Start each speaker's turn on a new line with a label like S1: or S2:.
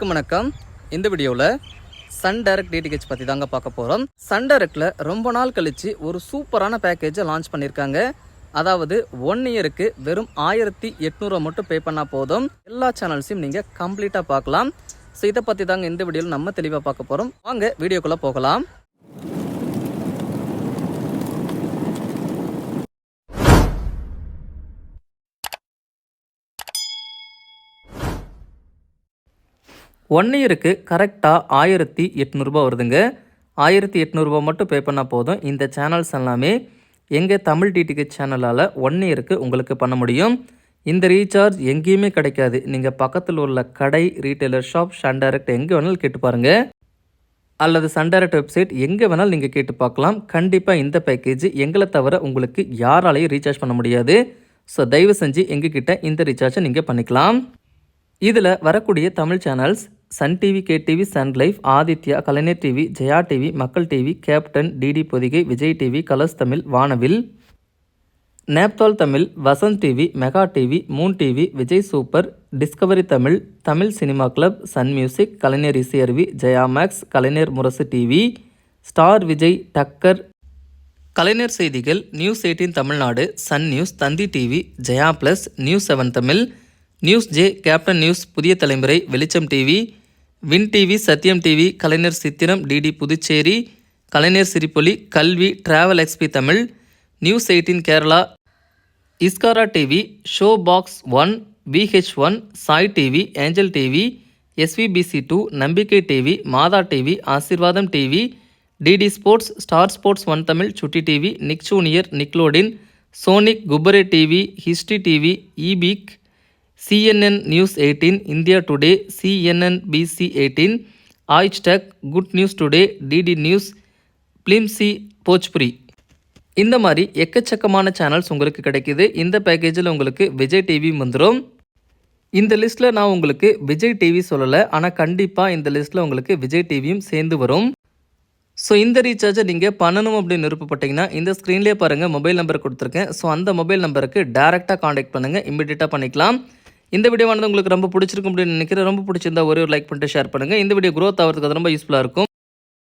S1: வணக்கம். இந்த வீடியோவில் சன் டைரக்ட் டிடிஹெச் பற்றி தாங்க பார்க்க போகிறோம். சன் டைரக்டில் ரொம்ப நாள் கழித்து ஒரு சூப்பரான பேக்கேஜை லான்ச் பண்ணியிருக்காங்க. அதாவது 1 இயருக்கு வெறும் 1800 மட்டும் பே பண்ணால் போதும். எல்லா சேனல்ஸையும் நீங்கள் கம்ப்ளீட்டாக பார்க்கலாம். ஸோ இதை பற்றி தாங்க இந்த வீடியோவில் நம்ம தெளிவாக பார்க்க போகிறோம். வாங்க வீடியோக்குள்ளே போகலாம். ஒன் இயருக்கு கரெக்டாக 1800 வருதுங்க. 1800 மட்டும் பே பண்ணால் போதும். இந்த சேனல்ஸ் எல்லாமே எங்கள் தமிழ் டிடிஹெச் சேனலால் 1 இயருக்கு உங்களுக்கு பண்ண முடியும். இந்த ரீசார்ஜ் எங்கேயுமே கிடைக்காது. நீங்கள் பக்கத்தில் உள்ள கடை, ரீட்டைலர் ஷாப், சன் டைரக்ட் எங்கே வேணாலும் கேட்டு பாருங்கள். அல்லது சன் டைரக்ட் வெப்சைட் எங்கே வேணாலும் நீங்கள் கேட்டு பார்க்கலாம். கண்டிப்பாக இந்த பேக்கேஜ் எங்களை தவிர உங்களுக்கு யாராலையும் ரீசார்ஜ் பண்ண முடியாது. ஸோ தயவு செஞ்சு எங்ககிட்ட இந்த ரீசார்ஜை நீங்கள் பண்ணிக்கலாம். இதில் வரக்கூடிய தமிழ் channels Sun TV, KTV, Sun Life, Aditya, Kalaignar TV, Jaya TV, Makkal TV, Captain, DD Podhigai, Vijay TV, Colors Tamil, Vanavil, Naaptol Tamil, Vasanth TV, Mega TV, Moon TV, Vijay Super, Discovery Tamil, Tamil Cinema Club, Sun Music, Kalaignar Isai Aruvi, Jaya Max, Kalaignar Murasu TV, Star Vijay, Takkar, Kalaignar Seithigal, News 18 Tamil Nadu, Sun News, Thanthi TV, Jaya Plus, News 7 Tamil, News J, captain News, Puthiya Thalaimurai, Velicham TV, Win TV, Sathyam TV, Kalaignar Sithiram, DD Puducherry, Kalaignar Siripoli, Kalvi, Travel XP Tamil, News 18 Kerala, இஸ்காரா TV, Show Box 1, VH1, Sai TV, Angel TV, SVBC2, Nambikkai TV, Maatha TV, Aasirvatham TV, DD Sports, Star Sports 1 Tamil, Chutti TV, Nick Junior, Nickelodeon, Sonic, குப்பரே TV, History TV, Epic, CNN News 18, India Today, CNNBC 18, Aaj Tak, Good News Today, DD news, பிலிம்சி, Bhojpuri, இந்த மாதிரி எக்கச்சக்கமான channels உங்களுக்கு கிடைக்கிது. இந்த பேக்கேஜில் உங்களுக்கு Vijay TV வந்துடும். இந்த லிஸ்ட்டில் நான் உங்களுக்கு விஜய் டிவி சொல்லலை, ஆனால் கண்டிப்பாக இந்த லிஸ்ட்டில் உங்களுக்கு விஜய் டிவியும் சேர்ந்து வரும். ஸோ இந்த ரீசார்ஜை நீங்கள் பண்ணணும் அப்படின்னு விருப்பப்பட்டீங்கன்னா இந்த ஸ்க்ரீன்லேயே பாருங்கள், மொபைல் நம்பர் கொடுத்துருக்கேன். ஸோ அந்த மொபைல் நம்பருக்கு டேரெக்டாக காண்டாக்ட் பண்ணுங்கள், இமீடியட்டாக பண்ணிக்கலாம். இந்த வீடியோவானது உங்களுக்கு ரொம்ப பிடிச்சிருக்கும் அப்படின்னு நினைக்கிறேன். ரொம்ப பிடிச்சிருந்தா ஒரு லைக் பண்ணிட்டு ஷேர் பண்ணுங்கள். இந்த வீடியோ க்ரோத் ஆகிறதுக்கு அது ரொம்ப யூஸ்ஃபுல்லாக இருக்கும்.